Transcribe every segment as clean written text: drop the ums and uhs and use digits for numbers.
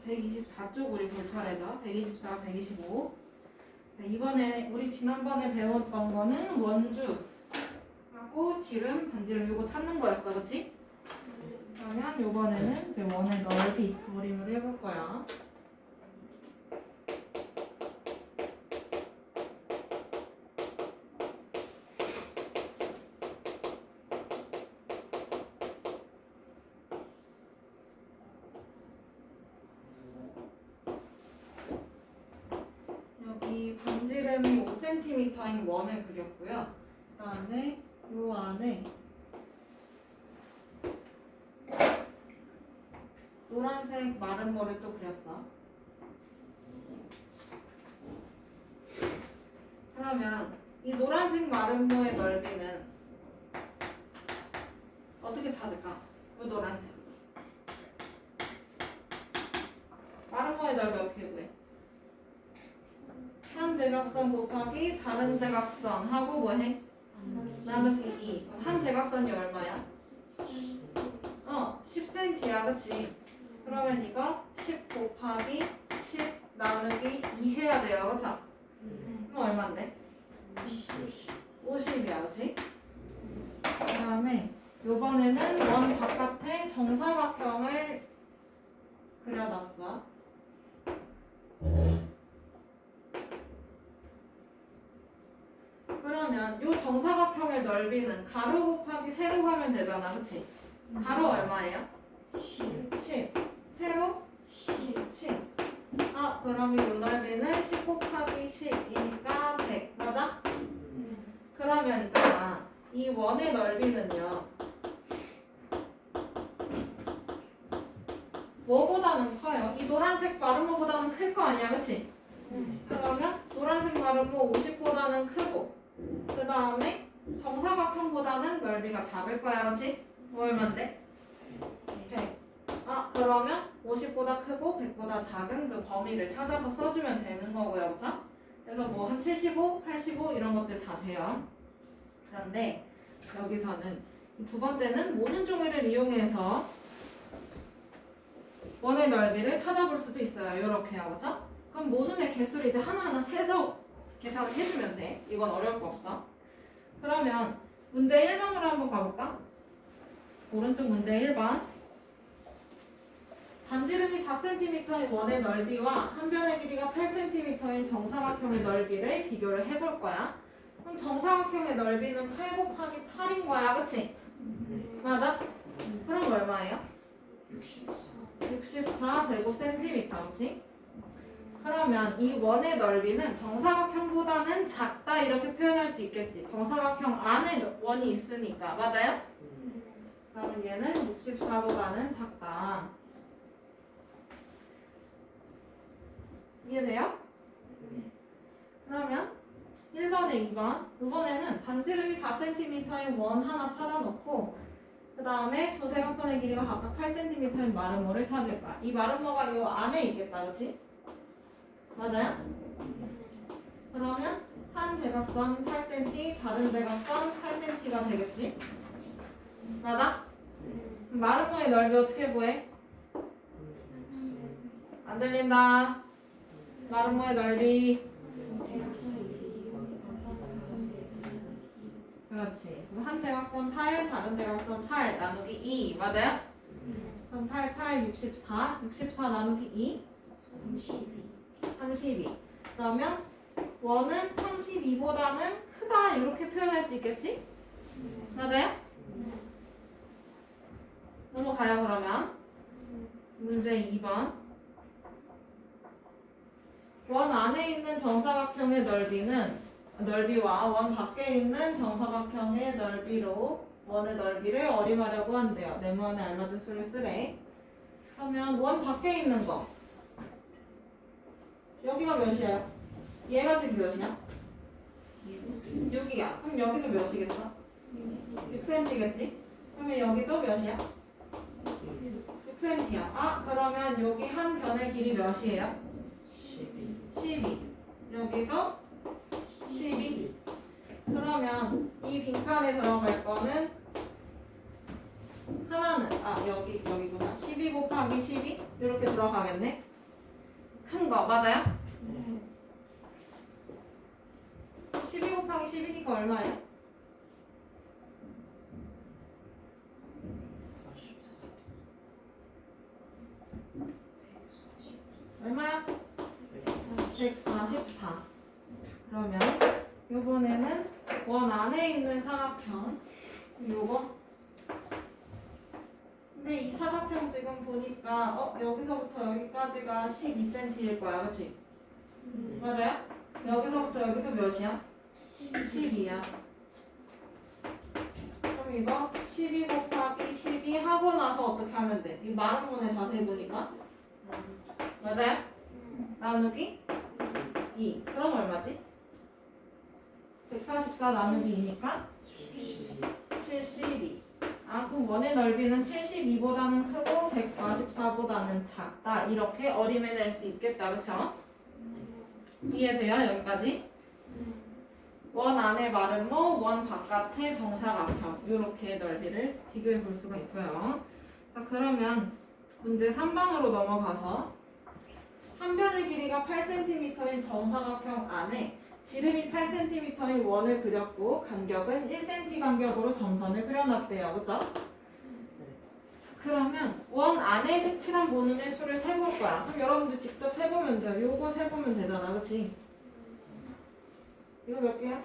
124쪽 우리 볼 차례죠. 124, 125. 네, 이번에 우리 지난번에 배웠던 거는 원주하고 지름, 반지름 이거 찾는 거였어, 그렇지? 그러면 이번에는 이제 원의 넓이 그림을 해볼 거야. 여기 반지름이 5cm인 원을 그렸고요. 그 다음에 요 안에 노란색 마름모를 또 그렸어. 그러면 이 노란색 마름모의 넓이는 어떻게 찾을까? 이 노란색 마름모의 넓이 어떻게 구해? 한 대각선 곱하기 다른 대각선 하고 뭐해? 나누기 2. 한 대각선이 얼마야? 10cm야, 그치? 그러면 이거 10 곱하기 10 나누기 2 해야 돼요, 그쵸? 그럼 얼만데? 50이야, 그치? 그 다음에 요번에는 원 바깥에 정사각형을 그려놨어. 그러면 요 정사각형의 넓이는 가로 곱하기 세로 하면 되잖아, 그치? 가로 얼마예요? 10. 세로? 10. 그럼 요 넓이는 10 곱하기 10이니까 100. 맞아? 그러면 있잖아. 이 원의 넓이는요. 뭐보다는 커요? 이 노란색 마름모보다는 클 거 아니야, 그치? 그러면 노란색 마름모 50보다는 크고 그 다음에 정사각형보다는 넓이가 작을 거야, 그치? 뭐 얼만데? 100. 그러면 50보다 크고 100보다 작은 그 범위를 찾아서 써주면 되는 거고요, 그쵸? 그래서 뭐 한 75, 85 이런 것들 다 돼요. 그런데 여기서는 두 번째는 모는 종이를 이용해서 원의 넓이를 찾아볼 수도 있어요. 이렇게요, 그쵸? 그럼 모눈의 개수를 이제 하나하나 세서 계산을 해주면 돼. 이건 어려울 거 없어. 그러면 문제 1번으로 한번 가볼까? 오른쪽 문제 1번. 반지름이 4cm인 원의 넓이와 한 변의 길이가 8cm인 정사각형의 넓이를 비교를 해볼 거야. 그럼 정사각형의 넓이는 8 곱하기 8인 거야, 그치? 맞아? 그럼 얼마예요? 64 제곱센티미터, 그치? 그러면 이 원의 넓이는 정사각형보다는 작다 이렇게 표현할 수 있겠지. 정사각형 안에 원이 있으니까. 맞아요? 그러면 얘는 64보다는 작다. 이해돼요? 그러면 1번에 2번. 이번에는 반지름이 4cm인 원 하나 찾아놓고 그 다음에 두 대각선의 길이가 각각 8cm인 마름모를 찾을 거야. 이 마름모가 이 안에 있겠다, 그치? 맞아요? 그러면 한 대각선 8cm, 다른 대각선 8cm가 되겠지? 맞아? 마름모의 넓이 어떻게 구해? 안 들린다. 마름모의 넓이. 그렇지. 그럼 한 대각선 8, 다른 대각선 8 나누기 2. 맞아요? 그럼 8, 8, 64. 64 나누기 2. 32. 그러면 원은 32보다는 크다 이렇게 표현할 수 있겠지? 맞아요? 넘어가요 그러면. 문제 2번. 원 안에 있는 정사각형의 넓이와 원 밖에 있는 정사각형의 넓이로 원의 넓이를 어림하려고 한대요. 네모안에 알맞은 수를 쓰래. 그러면 원 밖에 있는 거 여기가 몇이에요? 얘가 지금 몇이냐? 6이야. 그럼 여기도 몇이겠어? 6cm겠지? 그러면 여기도 몇이야? 6cm야. 그러면 여기 한 변의 길이 몇이에요? 12. 여기도 12. 그러면 이 빈칸에 들어갈 거는 하나는 여기구나. 12 곱하기 12 이렇게 들어가겠네. 큰 거 맞아요? 12 곱하기 10이니까 얼마예요? 44. 얼마야? 144. 그러면 요번에는 원 안에 있는 사각형 요거. 근데 이 사각형 지금 보니까 여기서부터 여기까지가 12cm일 거야, 그렇지? 맞아요? 여기서부터 여기도 몇이야? 12야. 그럼 이거 12 곱하기 12 하고 나서 어떻게 하면 돼? 이 마른 문에 자세히 보니까 맞아요? 나누기 2. 그럼 얼마지? 144 나누기 2니까 72. 아, 그럼 원의 넓이는 72보다는 크고 144보다는 작다. 이렇게 어림해낼 수 있겠다. 그쵸? 이해돼요? 여기까지? 원 안에 마름모, 원 바깥에 정사각형. 이렇게 넓이를 비교해 볼 수가 있어요. 자, 그러면 문제 3번으로 넘어가서 한 변의 길이가 8cm인 정사각형 안에 지름이 8cm인 원을 그렸고 간격은 1cm 간격으로 점선을 그려놨대요. 그죠? 그러면 원 안에 색칠한 모눈의 수를 세볼 거야. 그럼 여러분들 직접 세보면 돼요. 요거 세보면 되잖아. 그치? 이거 몇 개야?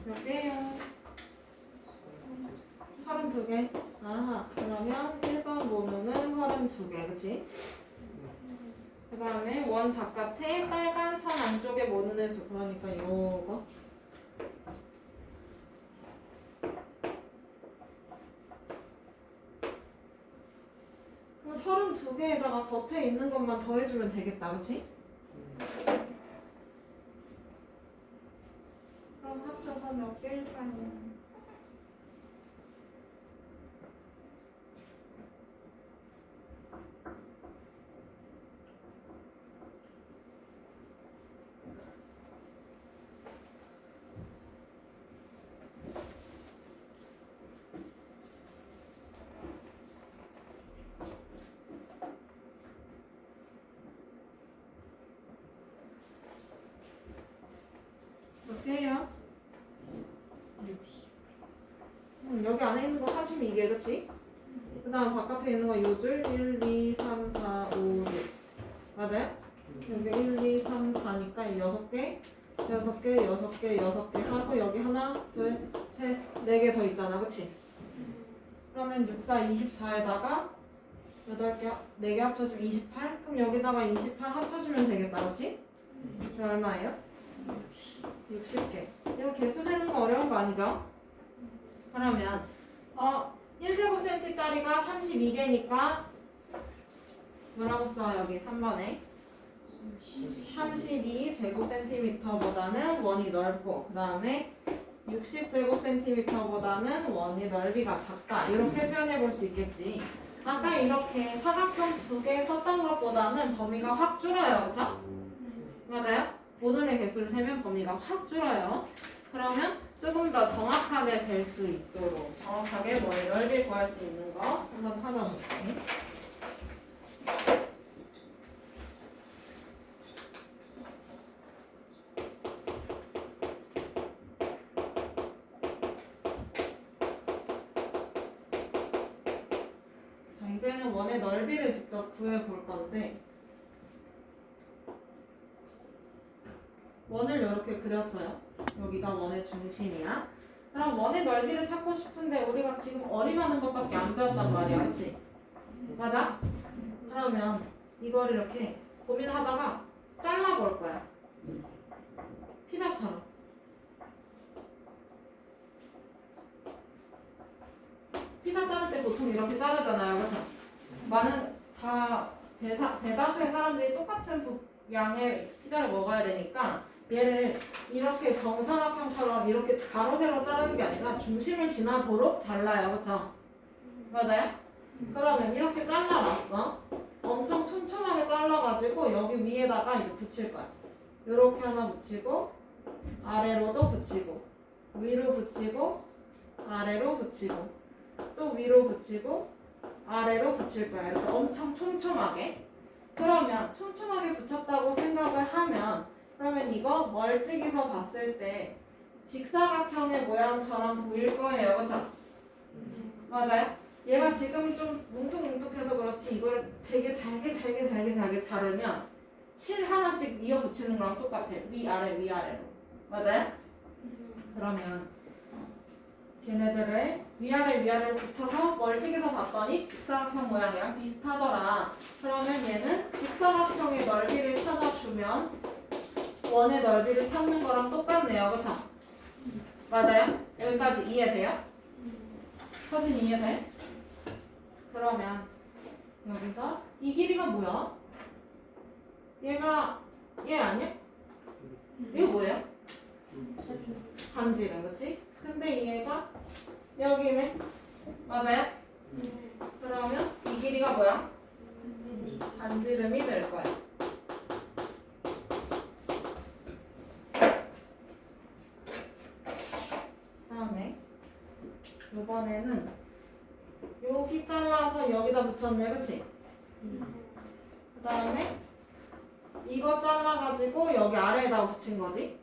몇 개예요? 32개. 아하, 그러면 1번 모눈은 32개. 그치? 그 다음에 원 바깥에 빨간 선 안쪽에 모눈의 수. 그러니까 요거. 그럼 32개에다가 겉에 있는 것만 더해주면 되겠다. 그치? 그럼 합쳐서 몇 개일까요? 몇 개예요? 여기 안에 있는 거 32개, 그치? 그 다음 바깥에 있는 거 요줄 1, 2, 3, 4, 5, 6. 맞아요? 여기 1, 2, 3, 4니까 6개, 6개, 6개, 6개 하고 여기 하나, 둘, 셋, 4개 더 있잖아, 그치? 그러면 6, 4, 24에다가 8개, 4개 합쳐주면 28? 그럼 여기다가 28 합쳐주면 되겠다, 그치? 이게 얼마예요? 60개. 이거 개수 세는 거 어려운 거 아니죠? 그러면 1제곱cm짜리가 32개니까 뭐라고 써? 여기 3번에 32제곱cm보다는 원이 넓고 그 다음에 60제곱cm보다는 원이 넓이가 작다. 이렇게 표현해 볼 수 있겠지. 아까 이렇게 사각형 2개 썼던 것보다는 범위가 확 줄어요. 그쵸? 맞아요? 모눈의 개수를 세면 범위가 확 줄어요. 그러면 조금 더 정확하게 잴 수 있도록 정확하게 원의 넓이 구할 수 있는 거 한번 찾아볼게요. 자, 이제는 원의 넓이를 직접 구해 볼 건데 원을 이렇게 그렸어요. 여기가 원의 중심이야. 그럼 원의 넓이를 찾고 싶은데 우리가 지금 어림하는 것밖에 안 배웠단 말이야. 그치? 맞아? 그러면 이걸 이렇게 고민하다가 잘라볼 거야. 피자처럼. 피자 자를 때 보통 이렇게 자르잖아요. 그쵸? 많은 대다수의 사람들이 똑같은 양의 피자를 먹어야 되니까 얘를 이렇게 정사각형처럼 이렇게 가로 세로 자르는 게 아니라 중심을 지나도록 잘라요. 그쵸? 맞아요? 그러면 이렇게 잘라놨어. 엄청 촘촘하게 잘라가지고 여기 위에다가 이제 붙일 거야. 이렇게 하나 붙이고 아래로도 붙이고 위로 붙이고 아래로 붙이고 또 위로 붙이고 아래로 붙일 거야. 이렇게 엄청 촘촘하게. 그러면 촘촘하게 붙였다고 생각을 하면 그러면 이거 멀찍이서 봤을 때 직사각형의 모양처럼 보일 거예요. 그쵸? 맞아요? 얘가 지금 좀 뭉툭뭉툭해서 그렇지 이걸 되게 잘게 자르면 실 하나씩 이어 붙이는 거랑 똑같아. 위아래 위아래로. 맞아요? 그러면 걔네들을 위아래로 붙여서 멀찍이서 봤더니 직사각형 모양이랑 비슷하더라. 그러면 얘는 직사각형의 넓이를 찾아주면 원의 넓이를 찾는 거랑 똑같네요. 그쵸? 맞아요? 여기까지 이해돼요? 서진 이해돼? 그러면 여기서 이 길이가 뭐야? 얘가 얘 아니야? 이거 뭐예요? 반지름, 그치? 근데 얘가 여기네. 맞아요? 그러면 이 길이가 뭐야? 반지름이 될 거야. 다음에 이번에는 여기 잘라서 여기다 붙였네, 그치? 그 다음에 이거 잘라가지고 여기 아래에다 붙인 거지?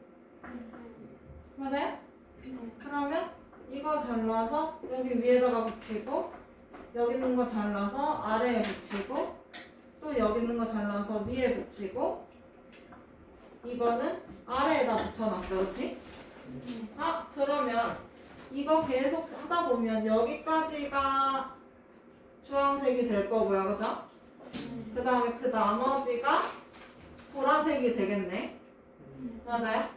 맞아요? 그러면 이거 잘라서 여기 위에다가 붙이고 여기 있는 거 잘라서 아래에 붙이고 또 여기 있는 거 잘라서 위에 붙이고 이거는 아래에다 붙여놨어, 그렇지? 아, 그러면 이거 계속 하다 보면 여기까지가 주황색이 될 거고요, 그죠? 그 다음에 그 나머지가 보라색이 되겠네. 맞아요?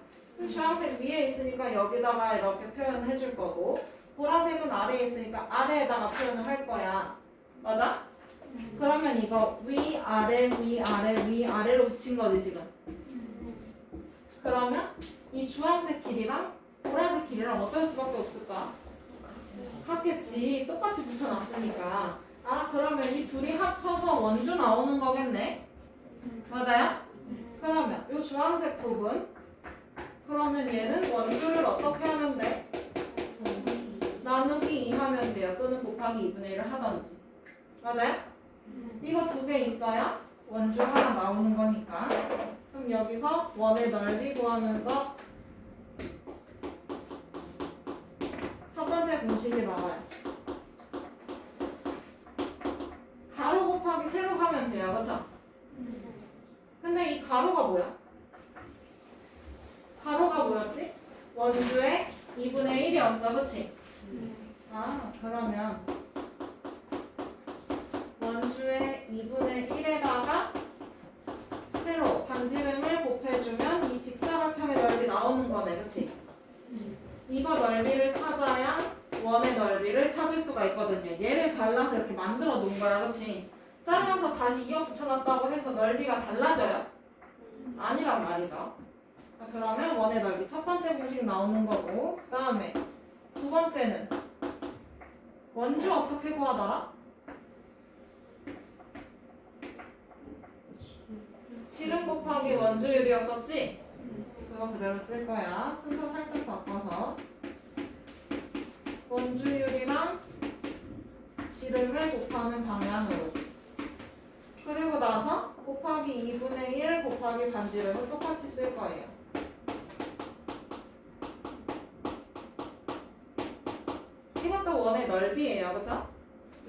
주황색 위에 있으니까 여기다가 이렇게 표현해 줄 거고 보라색은 아래에 있으니까 아래에다가 표현을 할 거야. 맞아? 그러면 이거 위아래로 붙인 거지 지금. 그러면 이 주황색 길이랑 보라색 길이랑 어떨 수밖에 없을까? 같겠지. 똑같이 붙여놨으니까. 아, 그러면 이 둘이 합쳐서 원주 나오는 거겠네. 맞아요? 그러면 이 주황색 부분 그러면 얘는 원주를 어떻게 하면 돼? 나누기 2 하면 돼요. 또는 곱하기 2분의 1을 하던지. 맞아요? 이거 두 개 있어야 원주 하나 나오는 거니까. 그럼 여기서 원의 넓이 구하는 거 첫 번째 공식이 나와요. 가로 곱하기 세로 하면 돼요. 그렇죠? 근데 이 가로가 뭐야? 가로가 뭐였지? 원주의 2분의 1이었어. 그치? 아, 그러면 원주의 2분의 1에다가 세로 반지름을 곱해주면 이 직사각형의 넓이 나오는 거네. 그치? 이거 넓이를 찾아야 원의 넓이를 찾을 수가 있거든요. 얘를 잘라서 이렇게 만들어 놓은 거야. 그치? 잘라서 다시 이어 붙여놨다고 해서 넓이가 달라져요? 아니란 말이죠. 그러면 원의 넓이 첫 번째 공식 나오는 거고 그 다음에 두 번째는 원주 어떻게 구하더라? 지름 곱하기 원주율이었었지? 그거 그대로 쓸 거야. 순서 살짝 바꿔서 원주율이랑 지름을 곱하는 방향으로 그리고 나서 곱하기 2분의 1 곱하기 반지름을 똑같이 쓸 거예요. 이것도 원의 넓이에요. 그죠?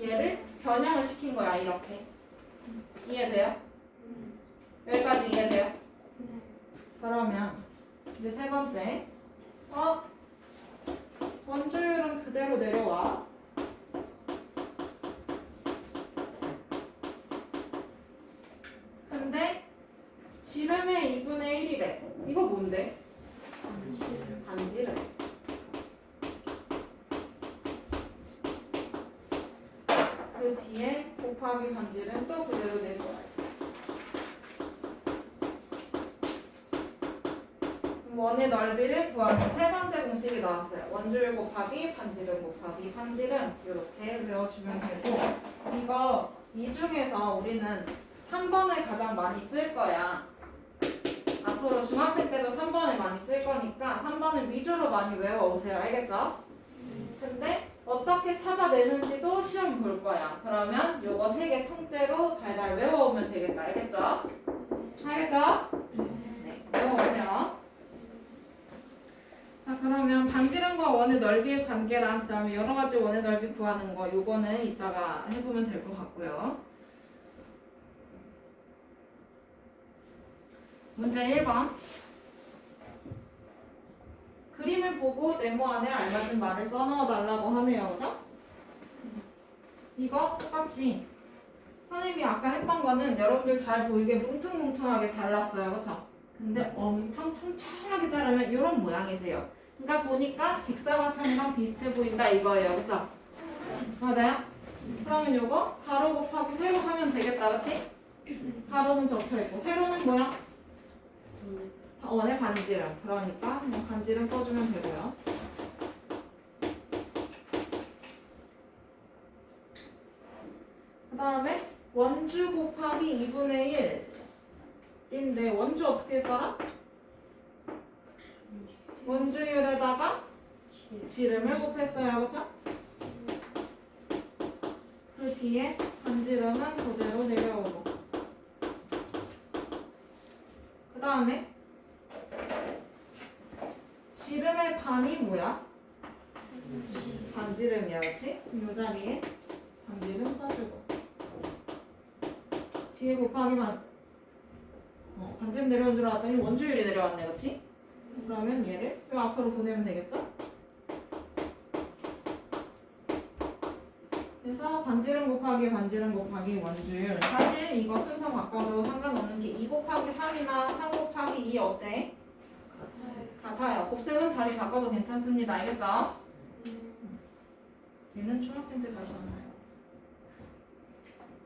얘를 변형을 시킨 거야. 이렇게. 이해돼요? 여기까지 이해돼요? 그러면 이제 세 번째 원주율은 그대로 내려와. 근데 지름의 2분의 1이래. 이거 뭔데? 반지름. 그 뒤에 곱하기 반지름 또 그대로 내려와요. 원의 넓이를 구하는 세 번째 공식이 나왔어요. 원주율 곱하기 반지름 곱하기 반지름 이렇게 외워주면 되고 이거 이 중에서 우리는 3번을 가장 많이 쓸 거야. 앞으로 중학생 때도 3번을 많이 쓸 거니까 3번을 위주로 많이 외워오세요. 알겠죠? 근데 어떻게 찾아내는지도 시험 볼 거야. 그러면 요거 3개 통째로 달달 외워오면 되겠다. 알겠죠? 알겠죠? 네, 외워오세요. 자, 그러면 반지름과 원의 넓이의 관계랑 그 다음에 여러 가지 원의 넓이 구하는 거 요거는 이따가 해보면 될 것 같고요. 문제 1번. 그림을 보고 네모 안에 알맞은 말을 써넣어 달라고 하네요. 그죠? 이거 똑같이 선생님이 아까 했던 거는 여러분들 잘 보이게 뭉퉁뭉퉁하게 잘랐어요. 그쵸? 근데 엄청 촘촘하게 자르면 이런 모양이 돼요. 그러니까 보니까 직사각형이랑 비슷해 보인다 이거예요. 그쵸? 맞아요? 그러면 요거 가로 곱하기 세로 하면 되겠다. 그치? 가로는 접혀있고 세로는 뭐야? 원의 반지름. 그러니까 반지름 써주면 되고요. 그 다음에 원주 곱하기 2분의 1인데 원주 어떻게 했더라? 원주율에다가 지름을 곱했어요. 그쵸? 그 뒤에 반지름은 그대로 내려오고 그 다음에 지름의 반이 뭐야? 반지름이야. 그치? 이 자리에 반지름 써주고 뒤에 곱하기 반지름 내려온 줄 알았더니 원주율이 내려왔네. 그치? 그러면 얘를 요 앞으로 보내면 되겠죠? 그래서 반지름 곱하기 원주율. 사실 이거 순서 바꿔도 상관없는 게 2 곱하기 3이나 3 곱하기 2 어때? 같아요. 곱셈은 자리 바꿔도 괜찮습니다. 알겠죠? 얘는 중학생 때 다시 만나요.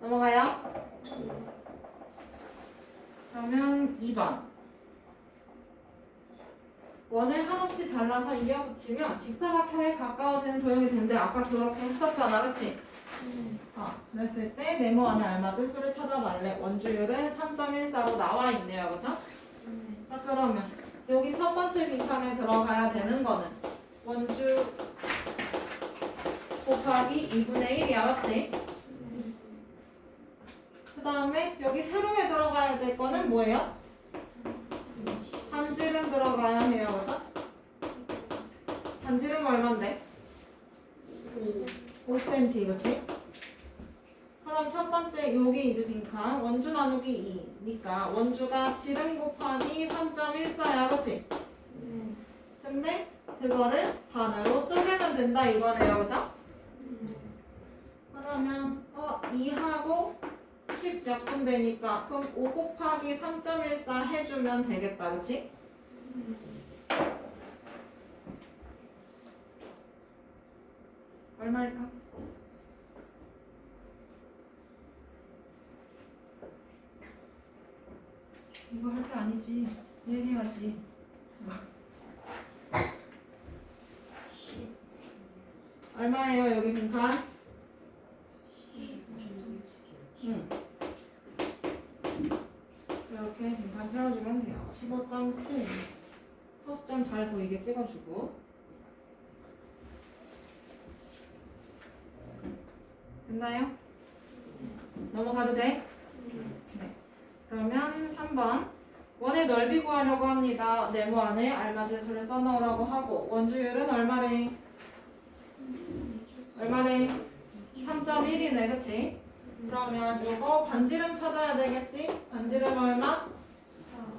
넘어가요. 그러면 2번. 원을 한없이 잘라서 이어 붙이면 직사각형에 가까워지는 도형이 된대. 아까 그렇게 했었잖아. 그치? 그랬을 때 네모 안에 알맞은 수를 찾아달래. 원주율은 3.14로 나와 있네요. 그죠? 자, 그러면 여기 첫 번째 빈칸에 들어가야 되는 거는 원주 곱하기 2분의 1이야. 맞지? 그 다음에 여기 세로에 들어가야 될 거는 뭐예요? 반지름 들어가야 해요. 그죠? 반지름 얼만데? 5cm. 그치? 그럼 첫 번째 여기 이제 빈칸 원주 나누기 2니까 원주가 지름 곱하기 3.14야. 그치? 근데 그거를 반으로 쪼개면 된다 이거네요. 그죠? 그러면 2하고 10 약분되니까 그럼 5 곱하기 3.14 해주면 되겠다. 그치? 얼마일까? 이거 할 게 아니지. 얘기해야지. 얼마예요 여기 빈칸? 이렇게 빈칸 채워주면 돼요. 15.7 소수점 잘 보이게 찍어주고 됐나요? 넘어가도 돼? 네. 그러면 3번 원의 넓이 구하려고 합니다. 네모 안에 알맞은 수를 써넣으라고 하고 원주율은 얼마래? 3.1이네. 그치? 그러면 이거 반지름 찾아야 되겠지? 반지름 얼마?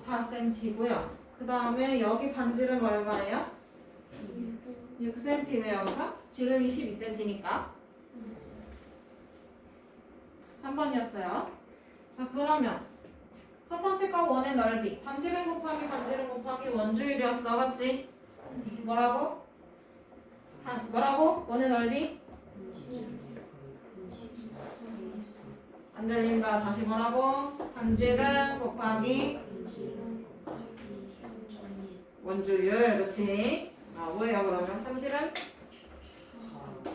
4cm고요. 그 다음에 여기 반지름 얼마예요? 6cm네요. 그죠? 지름이 12cm니까 3번이었어요. 자, 그러면 첫 번째 거 원의 넓이 반지름 곱하기 원주율이었어. 맞지? 뭐라고? 원의 넓이? 안 들린다. 다시 뭐라고? 반지름 곱하기 원주율, 그치? 뭐예요, 그러면? 현실은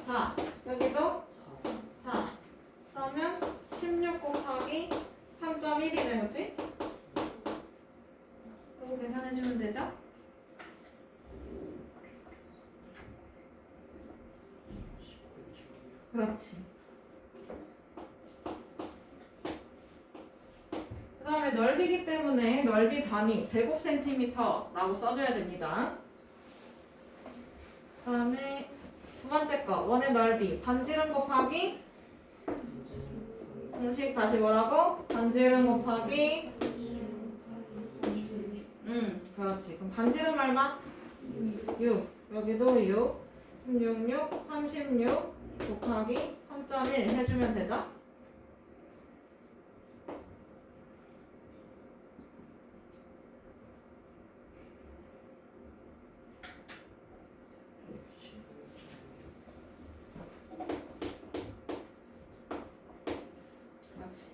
4. 여기도 4. 그러면 16 곱하기 3.1이네, 그치? 그리고 계산해주면 되죠? 그렇지. 그 다음에 넓이기 때문에 넓이 단위 제곱 센티미터라고 써줘야 됩니다. 그 다음에 두 번째 거 원의 넓이 반지름 곱하기 공식 다시 뭐라고? 반지름 곱하기 그렇지. 그럼 반지름 얼마? 6. 여기도 6. 66, 36 곱하기 3.1 해주면 되죠? 그렇지.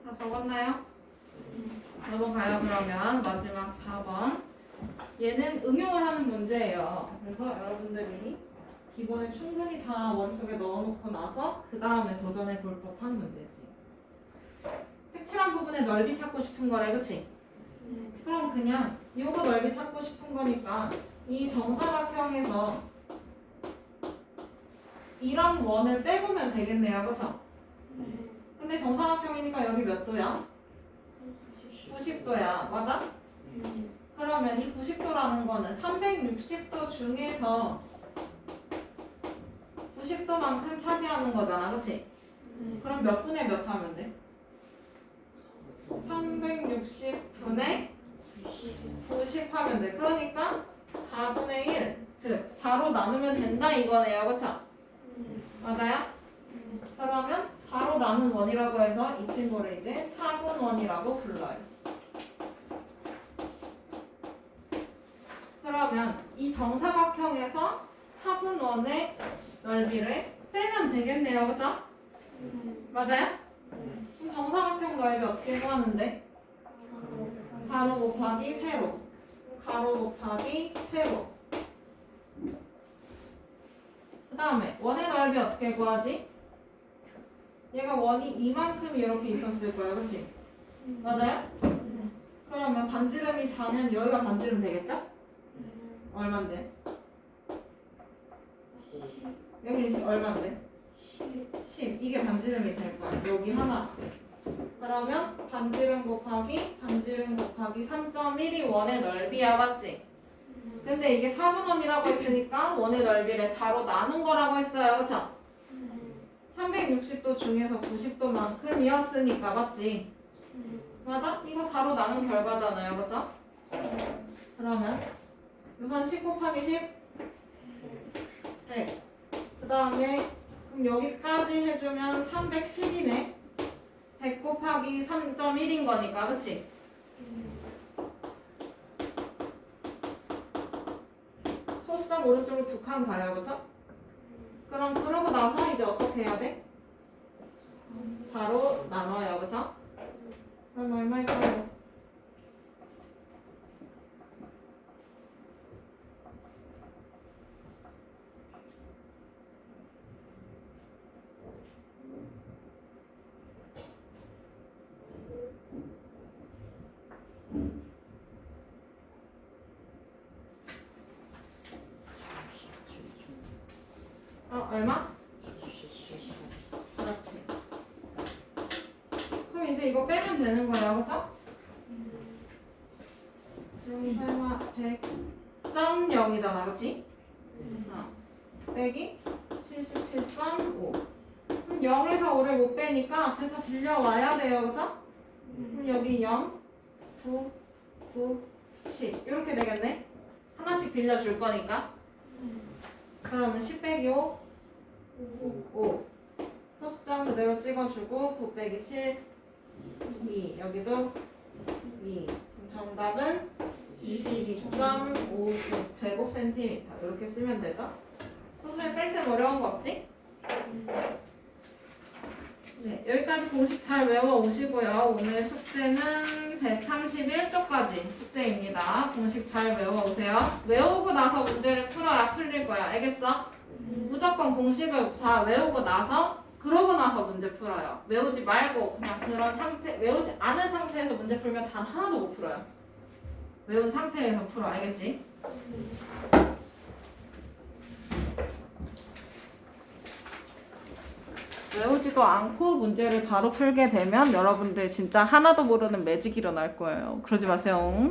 다 적었나요? 넘어가요. 그러면 마지막 4번. 얘는 응용을 하는 문제예요. 그래서 여러분들이 기본에 충분히 다 원속에 넣어놓고 나서 그 다음에 도전해 볼 법한 문제지. 색칠한 부분의 넓이 찾고 싶은 거래, 그치? 그럼 그냥 요거 넓이 찾고 싶은 거니까 이 정사각형에서 이런 원을 빼보면 되겠네요, 그쵸? 근데 정사각형이니까 여기 몇 도야? 90도야, 맞아? 그러면 이 90도라는 거는 360도 중에서 90도만큼 차지하는 거잖아, 그치? 그럼 몇 분의 몇 하면 돼? 360분의 90 하면 돼. 그러니까 4분의 1, 즉 4로 나누면 된다 이거네요, 그쵸? 맞아요? 그러면 4로 나눈 원이라고 해서 이 친구를 이제 4분원이라고 불러요. 그러면 이 정사각형에서 4분원의 넓이를 빼면 되겠네요, 그죠? 맞아요? 그럼 정사각형 넓이 어떻게 구하는데? 가로 곱하기 세로, 가로 곱하기 세로. 그 다음에 원의 넓이 어떻게 구하지? 얘가 원이 이만큼 이렇게 있었을 거예요, 그치? 맞아요? 그러면 반지름이 4는 여기가 반지름 되겠죠? 얼만데? 여기 얼만데? 10. 이게 반지름이 될 거야. 여기 하나. 그러면 반지름 곱하기 3.1이 원의 넓이야, 맞지? 근데 이게 4분원이라고 했으니까 원의 넓이를 4로 나눈 거라고 했어요, 그쵸? 360도 중에서 90도만큼이었으니까, 맞지? 맞아? 이거 4로 나눈 결과잖아요, 그쵸? 그러면 우선 10 곱하기 10 100. 그 다음에 그럼 여기까지 해주면 310이네. 100 곱하기 3.1인 거니까, 그치? 소수점 오른쪽으로 두 칸 가요, 그쵸? 그럼 그러고 나서 이제 어떻게 해야 돼? 4로 나눠요, 그쵸? 그럼 얼마일까요? 얼마? 그렇지. 그럼 이제 이거 빼면 되는 거야, 그쵸? 여기 설마 100.0이잖아, 그치? 빼기 77.5. 그럼 0에서 5를 못 빼니까 앞에서 빌려와야 돼요, 그쵸? 그럼 여기 0, 9, 9, 10 이렇게 되겠네? 하나씩 빌려줄 거니까. 그러면 10 빼기 5, 5. 소수점 그대로 찍어주고 9 빼기 7, 2. 여기도 2. 정답은 22.5 제곱센티미터. 이렇게 쓰면 되죠? 소수에 뺄셈 어려운 거 없지? 네, 여기까지 공식 잘 외워오시고요. 오늘 숙제는 131쪽까지 숙제입니다. 공식 잘 외워오세요. 외우고 나서 문제를 풀어야 풀릴 거야. 알겠어? 무조건 공식을 다 외우고 나서 그러고 나서 문제 풀어요. 외우지 말고 그냥 그런 상태, 외우지 않은 상태에서 문제 풀면 단 하나도 못 풀어요. 외운 상태에서 풀어. 알겠지? 외우지도 않고 문제를 바로 풀게 되면 여러분들 진짜 하나도 모르는 매직이 일어날 거예요. 그러지 마세요.